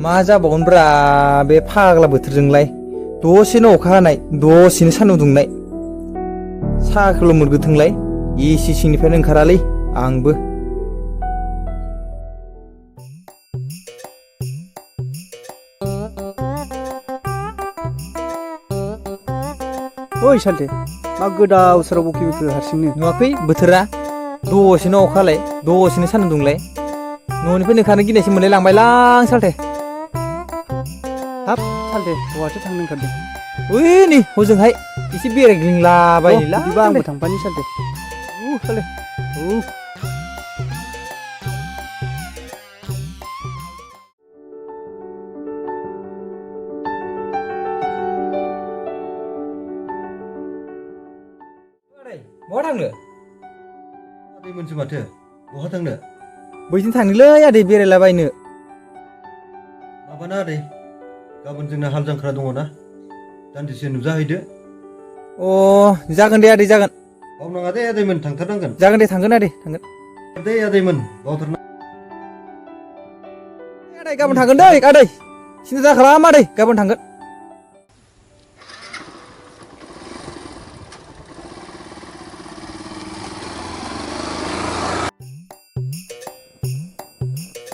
मा जाबावगोनब्रा बे फाग्ला बोथोरजोंलाय दसेनो अखा हानाय दसेनो सान्दुं दुंनाय साहाखौल' मोनगोथोंलाय एसि सिंनिफ्रायनो ओंखारालै आंबो ओइ सालथे मा गोदाव सोराव बखि बखि हारसिंनो नुवाखै बोथोरा दसेनो अखा हालाय दसेनो सान्दुं दुंलाय न'निफ्राय ओंखारनो गिनायसो मोनलाय लांबायलां सालथे हाब सालथे बहाथो थांनो ओंखारदों ओइ नै हजोंहाय एसे बेरायग्लिंलाबायनोलां बिदिबा आंबो थांफानि सालथे सालथे बहा थांनो आदै मोनसो माथो बहा थांनो बैथिं थांनोलै आदै बेरायलाबायनो माबाना आदै गाबोन जोंना हाल जांख्रा दङ ना दान्दिसे नुजाहैदो अ जागोन दे आदै जागोन बावनाङा दे आदैमोन थांथारनांगोन जागोन दे थांगोन आदै थांगोन दे आदैमोन बावथारना आदै गाबोन थांगोन दै आदै सिन्था दाखालाम आदै गाबोन थांगोन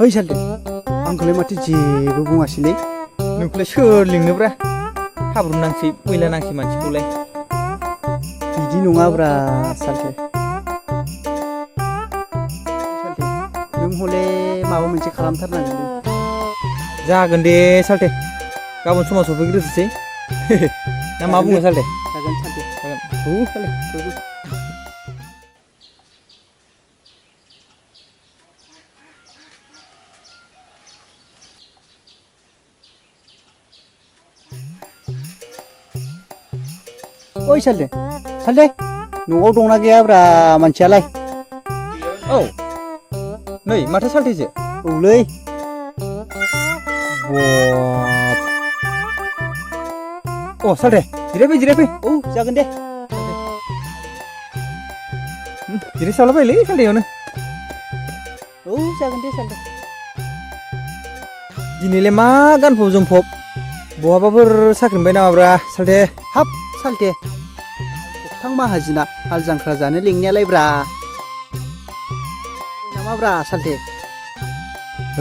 ओइ सालथे आंखौलाय माथो जेबो बुङासैलै नोंखौलाय सोर लिंनोब्रा हाब्रु नांसै मैला नांसै मानसिखौलाय बिदि नङाब्रा सालथे सालथे नों हले माबा मोनसे खालामथारनांगोन जागोन दे सालथे गाबोन समाव सफैग्रोसै ना मा बुङो सालथे जागोन सालथे जागोन सालथे ओइ सालथे सालथे न'आव दंना गैयाब्रा मानसियालाय औ नै माथो सालथेसो औलै अ सालथे जिरायफै औ जागोन दे जिरायसावलाबायलै सालथेयावनो औ जागोन दे सालथे दिनैलाय मा गानफब जोमफब बहाबाफोर साख्रि मोनबाय नामाब्रा सालथे हाब सालथे कबथां माहाजोना हाल जांख्रा जानो लेंनायालाय ब्रा नामाब्रा सालथे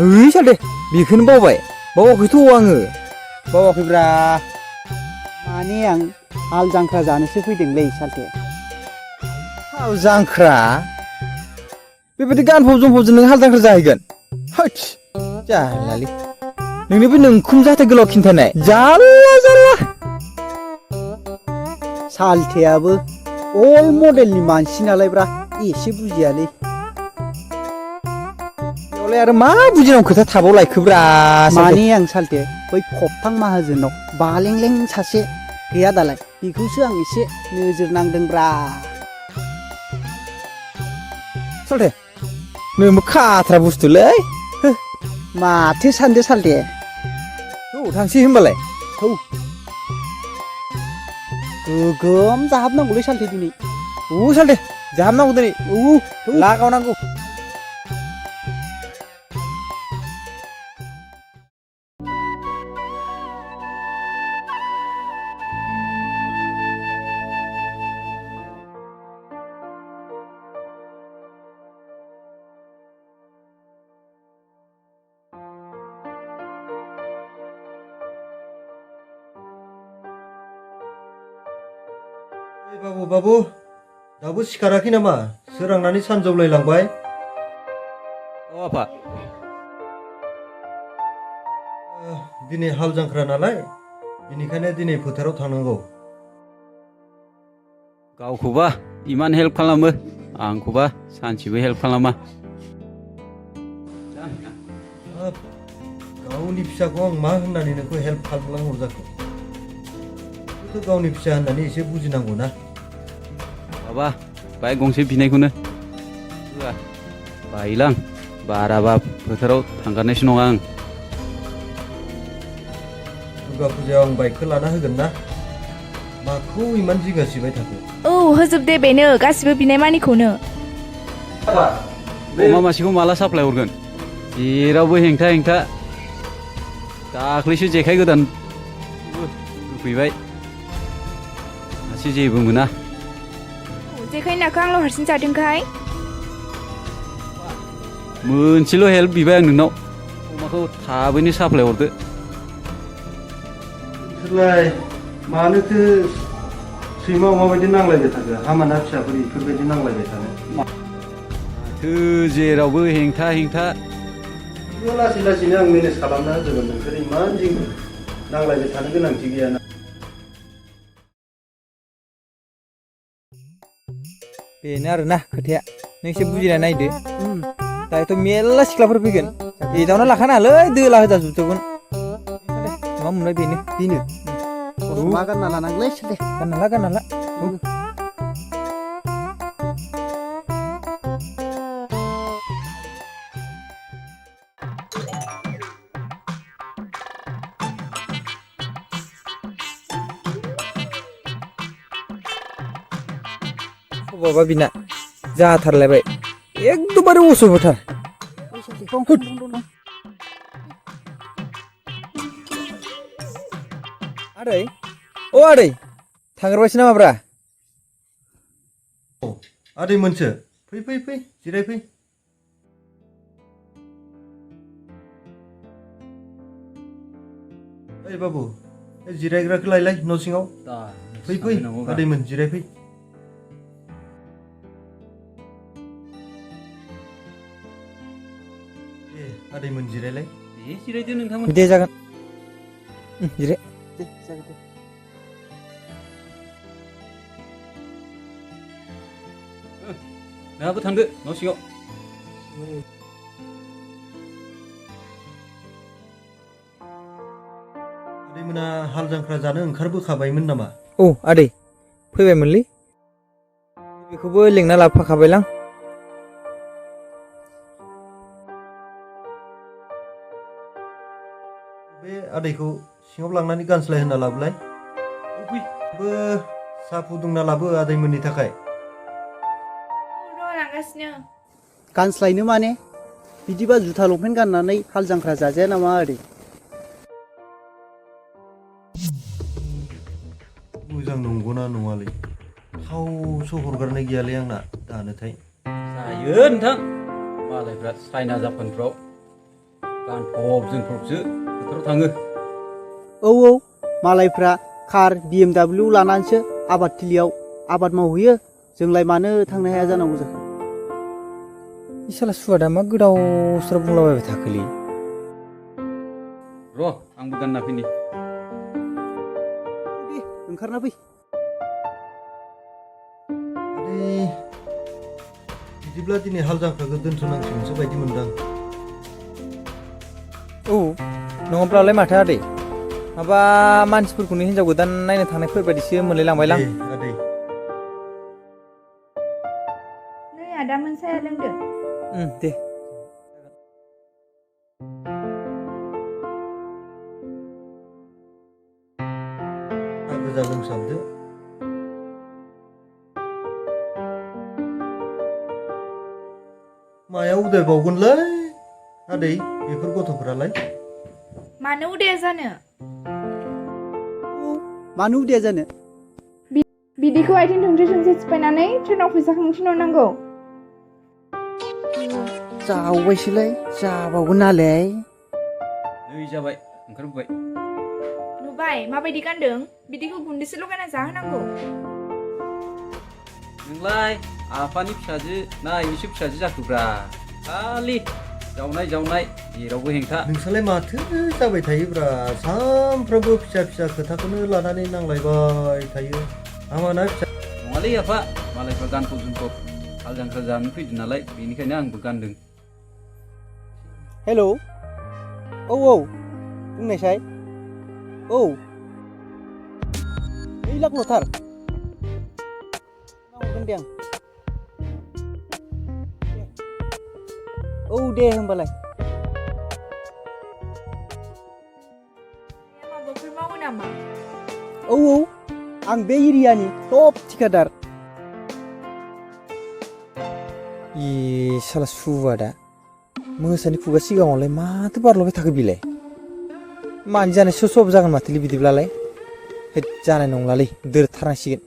ओइ सालथे बेखौनो बावाखैथ' आङो बावाखैब्रा माने आं हाल जांख्रा जानोसो फैदोंलै सालथे हाल जांख्रा बेबायदि गानफब जोमफबजों नों हाल जांख्रा जाहैगोन होथ जालालै नोंनिबो नोंखुम जाहाथे गोलाव खिन्थानाय जारला सालथेयाबो अल मडेलनि मानसि नालाय ब्रा एसे बुजियालै बेयावलाय आरो मा बुजिनांगौ खोथा थाबावलायखोब्रा माने आं सालथे बै कबथां माहाजोनाव बालेंलें सासे गैया दालाय बेखौसो आं एसे नोजोर नांदोंब्रा सालथे नोंबो खाथ्रा बुस्थुलै माथो सानदो सालथे औ थांसै होमबालाय थौ गोगोम जाहाबनांगौलै सालथे दिनै औ सालथे जाहाबनांगौ दिनै औ लागावनांगौ बाबु दाबो सिखाराखै नामा सोरांनानै सानजौलायलांबाय अ आफा दिनै हाल जांख्रा नालाय बेनिखायनो दिनै फोथाराव थांनांगौ गावखौबा इमान हेल्प खालामो आंखौबा सानसेबो हेल्प खालामा गावनि फिसाखौ आं मा होननानै नोंखौ हेल्प खालामनांगौ जाखो बेथ' गावनि फिसा होननानै एसे बुजिनांगौ ना बाबा बाइक गंसे बिनायखौनो होआ बायोलां बाराबा फोथाराव थांगारनायसो नङा आं दुर्गा फुजायाव आं बाइकखौ लाना होगोन ना माखौ इमान जिंगासिबाय थाखो औ होजोब दे बेनो गासिबो बिनाय मानिखौनो अमा मासेखौ माला साप्लाय हरगोन जेरावबो हेंथा दाख्लैसो जेखाइ गोदान होफैबाय दासो जेबो मोना जेखाइ नाखौ आंल' हारसिं जादोंखाय मोनसेल' हेल्प बिबाय आं नोंनाव अमाखौ थाबैनो साप्लाय हरदो नोंसोरलाय मानोथो सैमा अमा बायदि नांलायबाय थाखो हामाना फिसाफोर इफोरबायदि नांलायबाय थानो माथो जेरावबो हेंथा लासै लासैनो आं मेनेज खालामना होजोबगोन नोंसोर इमान जिं नांलायबाय थानो गोनांथि गैयाना बेनो आरोना खोथाया नों एसे बुजिना नायदो दायोथ' मेरला सिख्लाफोर फैगोन एदावना लाखानाङालै दोला होजाजोबगोन मा मोनबाय बेनो मा गानना लानांगोनलै दे गानना ला बाबा बिना जाथारलायबाय एकदमबारे असभ्यथार आदै आदै थांग्रोबायसो नामाब्रा आदै मोनसो फै जिरायफै ओइ बाबु जिरायग्राखौ लायलाय न' सिङाव फै आदैमोन जिरायफै आदैमोन जिरायलाय जिरायदो नोंथांमोन दे जागोन जिराय दे जागोन दे नोंहाबो थांदो न' सिङाव आदैमोना हाल जांख्रा जानो ओंखारबोखाबायमोन नामा औ आदै फैबायमोनलै बेखौबो लेंना लाबोफाखाबायलां बे आदैखौ सिङाव लांनानै गानस्लाय होना लाबोलाय साहा फुदुंना लाबो आदैमोननि थाखाय लांगासिनो गानस्लायनो माने बिदिबा जुथा लंपेन्ट गाननानै हाल जांख्रा जाजाया नामा ओरै मोजां नंगौना नङालै थावसो हरगारनाय गैयालै आंना दानोथाय जायो नोंथां मालायफ्रा चाइना जापानफ्राव गानफब जोमफबसो फोथाराव थाङो औ मालायफ्रा कार BMW लानानैसो आबादथिलियाव आबाद मावहैयो जोंलाय मानो थांनो हाया जानांगौ जाखो साला सुवादा मा गोदाव सोराव बुंलाबायबाय थाखोलै र' आंबो गानना फैनि दे ओंखारना फै आदै बिदिब्ला दिनै हाल जांख्राखौ दोनथ'नांसिगोनसो बायदि मोनदां औ नङाब्लालाय माथो आदै माबा मानसिफोरखौनो हिनजाव गोदान नायनो थांनायफोर बायदिसो मोनलायलांबायलां आदै नै आदा मोनसाया लोंदो दे गोजा लोंसाबदो माया उदायबावगोनलै आदै बेफोर गथ'फोरालाय मानो उदाया जानो मानो उदाया जानो बिदिखौ आथिं थोंसे सिफायनानै ट्रेनाव फैसा थिनहरनांगौ जाबावबायसोलै जाबावगोन नालाय नै जाबाय ओंखारबोबाय नुबाय माबायदि गानदों बिदिखौ गुन्दैसो लगायना जाहोनांगौ नोंलाय आफानि फिसाजो ना आइनिसो फिसाजो जाखोब्रा खालि जावनाय जेरावबो हेंथा नोंसोरलाय माथो जाबाय थायोब्रा सानफ्रोमबो फिसा खोथाखौनो लानानै नांलायबाय थायो हामाना फिसा नङालै आफा मालायफ्रा गानफब जोमफब हाल जांख्रा जानो फैदों नालाय बेनिखायनो आंबो गानदों हेलौ औ बुंनायसाय औ 2 लाख ल'थार हरगोन दे आं औ दे होमबालाय माबाफोर मावो नामा औ आं बे एरियानि टप थिखादार साला सुवादा मोसानि खुगा सिगाङावलाय माथो बारलाबाय थाखो बिलाय मानि जानाय सब जागोन माथोलै बिदिब्लालाय होद जानाय नंलालै दोरथारनांसिगोन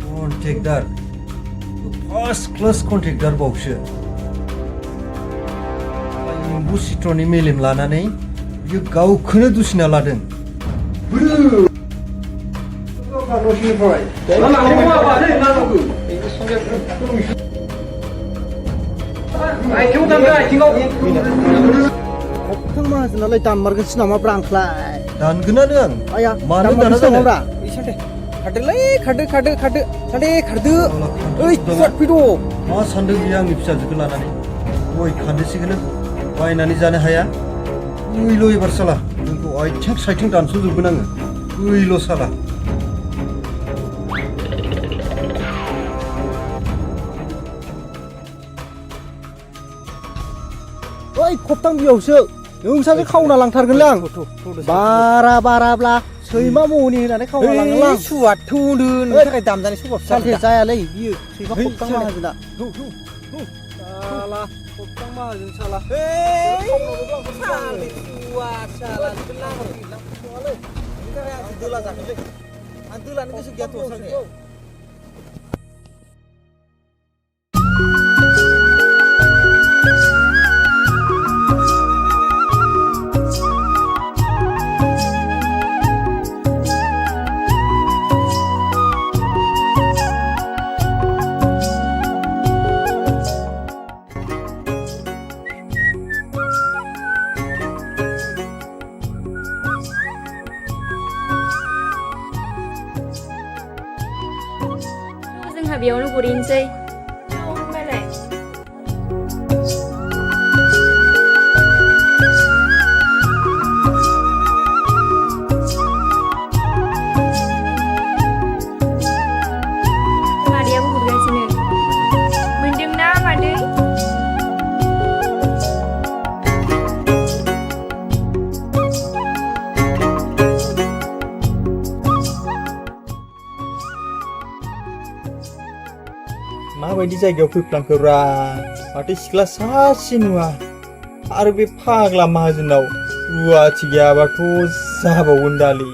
कन्ट्रेक्टर फार्स्ट क्लास कन्ट्रेक्टर बावसो एम्बु चित्रनि मेलेम लानानै बियो गावखौनो दुसिना लादों Kobthang mahajonaलाय दानमारगोनसो नामाब्रा आंखौलाय दानगोनानो आं आया मानो दाना दानमारगोनसो जानो नामाब्रा खारदोलै खारदो सान्दे खारदो ओइ फैद' मा सान्दों बियो आंनि फिसाजोखौ लानानै गय खान्दोसिखौनो बायनानै जानो हाया ओइल' एबार साला नोंखौ आथिं साइथिं दानस'जोबगोन आङो ओइल' साला ओइ Kobthang बिहावसो नोंसासो खावना लांथारगोनलै आं बाराब्ला सैमा महनि होनानै खावना लांगोनलां ओइ सुवाद थौदो नोंनि थाखाय दामजानाय सबाबसो सालथे जायालै बियो सैमा है, Kobthang साला। माहाजोना साला Kobthang माहाजोन साला आं दोलानो गोसो गैयाथ' सालथे जोंहा बेयावनो गुरहैनोसै होमबालाय मादैयाबो गुरगासिनो मोनदोंना मादै माबायदि जायगायाव फैफ्लांखोब्रा माथो सिख्ला सासे नुवा आरो बे फाग्ला माहाजोनाव रुवाथि गैयाबाथ' जाबावगोन दालि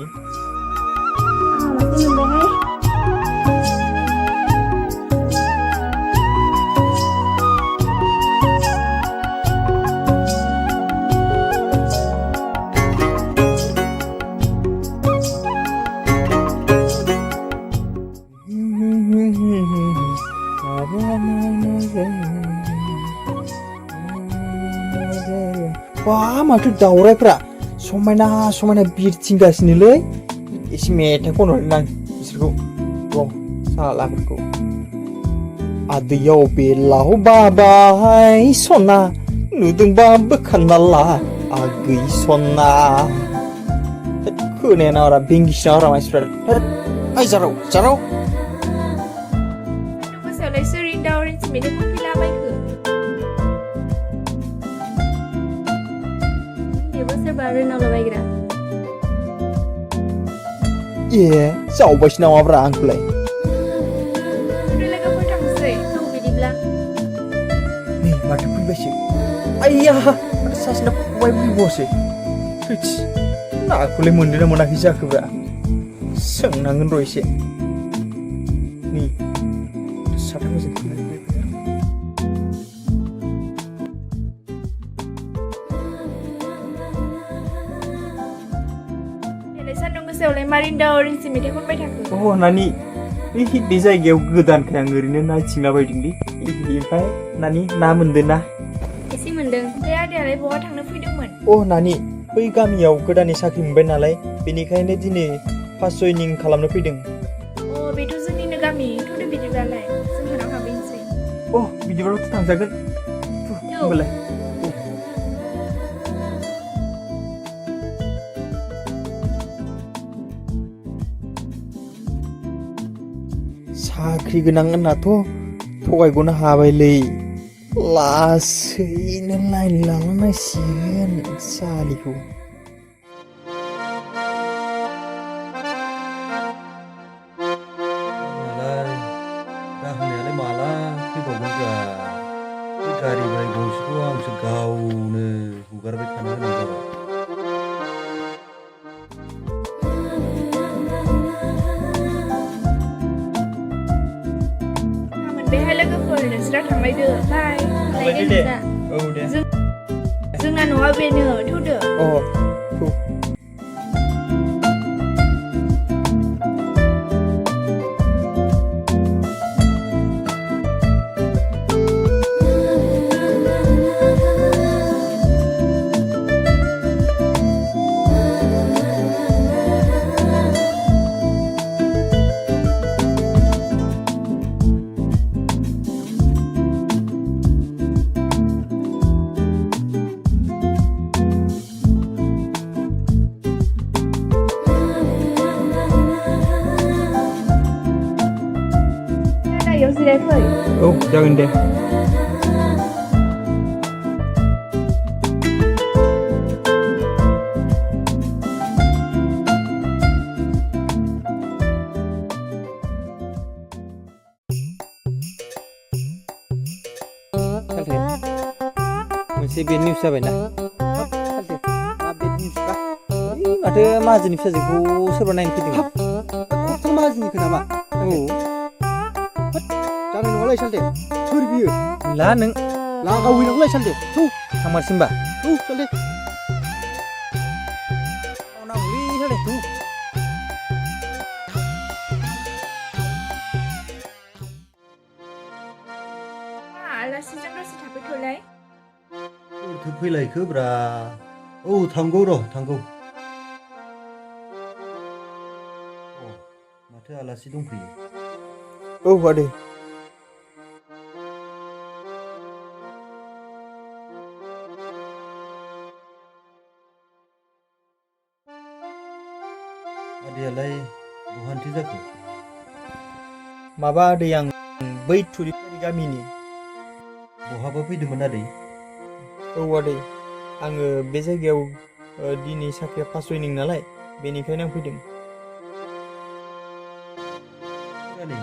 मासे मोनबायहाय wah माथो दावरायफ्रा समायना समायना बिरथिंगासिनोलै एसे मेथाइ खनहरनो आं बिसोरखौ र' सालाफोरखौ आदैयाव बेलाव बाबाय सना नुदोंबा बोखारना ला आगै सना खोनाया नारा बेंगिसना हरा मानसिफ्रा ओइ जाराव गोसोआवलाय सोर दावरिनसो मेथाइ खनफैलाबायखो बेबो सोरबा रोनावलाबायग्रा ए जावबायसो नामाब्रा आंखौलाय लोगोफोर थांसै थौ बिदिब्ला नै माथो फैबायसो आइया सासेना खबाइ बुंबावसै थैस नाखौलाय मोनदोंना मोनाखै जाखोब्रा सोंनांगोन र' एसे नै साथाम मोजां सान्दुं गोसायावलाय मारै दावरिनसो मेथाइ खनबाय थाखो अ नानि बे जायगायाव गोदानखाय आं ओरैनो नायथिंला बायदोंलै ओमफ्राय नानि ना मोनदों ना एसे मोनदों ओमफ्राय आदायालाय बहा थांनो फैदोंमोन अ नानि बै गामियाव गोदानै साख्रि मोनबाय नालाय बेनिखायनो दिनै फार्स्ट जयनिं खालामनो फैदों अ बेथ' जोंनिनो गामि थ'दो बिदिब्लालाय जोंहानाव हाबहैनोसै अ बिदिब्लाथ' थांजागोन होमबालाय साख्रि गोनां होननाथ' थगायग'नो हाबायलै लासैनो लाइन लालांनांसिगोन सालिखौ दाहोनायालाय माला फैबावगोनब्रा बे गारि बाय गंसेखौ आंसो गावनो हुगारबाय थानो गोनां जाबाय बाय थांलायदो दे औ दे जोंना न'आ बेनो थौदो अ थौ दायो जिरायफै औ जागोन दे मोनसे बेड निउस जाबायना सालथे मा बेड निउसबा माथो माहाजोननि फिसाजोखौ सोरबा नायनो फैदों खबथां माहाजोननिखौ नामा औ जानाय नङालाय सालथे सोर बियो ला नों लागावहैनांगौलाय सालथे थौ थांमारसिमबा थौ सालथे नांगौलै साले थौ आलासिजों दसे थाफैथ'लाय सोरथो फैलायखो ब्रा औ थांगौ र' थांगौ अ माथो आलासि दंफैयो औ आदै आदैयालाय बहानिथो जाखो माबा आदै आं बै थुरिबारि गामिनि बहाबा फैदोंमोन आदै औ आदै आङो बे जायगायाव दिनै साख्रिया फार्स्ट जयनिं नालाय बेनिखायनो आं फैदों रानि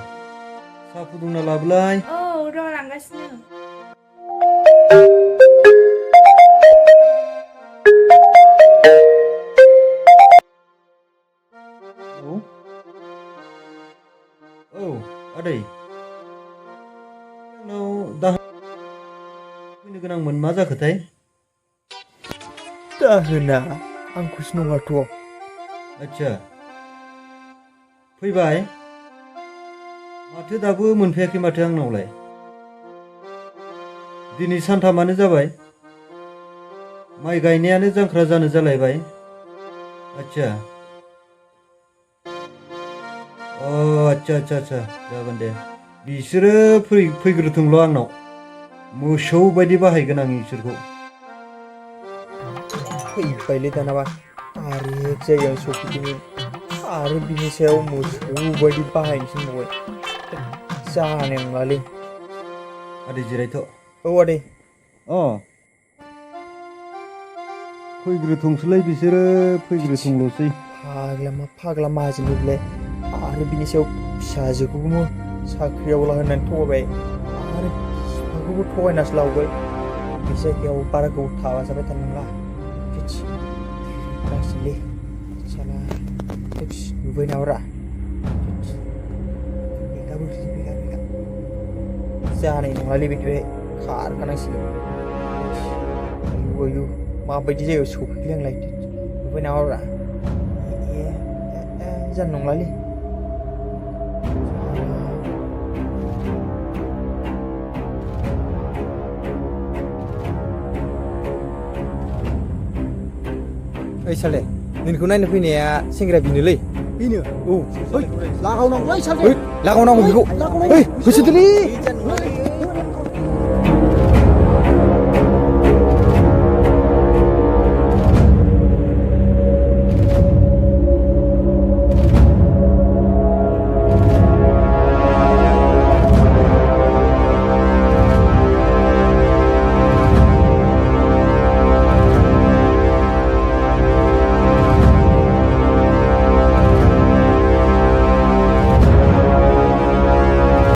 साहा फुदुंना लाबोलाय औ र' लांगासिनो औ आदै आंनाव दाहा फैनो गोनांमोन मा जाखोथाय दाहोना आंखौसो नङाथ' आच्छा फैबाय माथो दाबो मोनफैयाखै माथो आंनावलाय दिनै सानथामानो जाबाय माइ गायनायानो जांख्रा जानो जालायबाय आच्छा अ आच्छा आच्छा आच्छा जागोन दे बिसोरो फैग्रोथोंल' आंनाव मोसौ बायदि बाहायगोन आं बिसोरखौ फैबायलै दानाबा आरो एक जायगायाव सफैदोंमोन आरो बिनि सायाव मोसौ बायदि बाहायनोसै नंबाय जानाय नङालै आदै जिरायथ' औ आदै अ फैग्रोथोंसैलाय बिसोरो फैग्रोथोंल'सै फाग्ला मा फाग्ला माहाजोन बिलाय आरो बिनि सायाव फिसाजोखौबो साख्रियाव होननानै थगायबाय आरो बिफाखौबो थगायनासो लाबोबाय बे जायगायाव बारा गोबाव थाबा जाबाय थानो नंला गासैलै साला नुबाय नाब्रा बेगा जानाय नङालै बेनिफ्राय खारखानांसिगोन आयु माबायदि जायगायाव सौफैखोलै आंलाय नुबाय नाब्रा जानाय नंलालै ओइ साले नोंखौ नायनो फैनाया सेंग्रा बिनोलै बेनो औ लागावनांगौलाय सालथे लागावनांगौ बेखौ लागावनांगौ होसोदोलै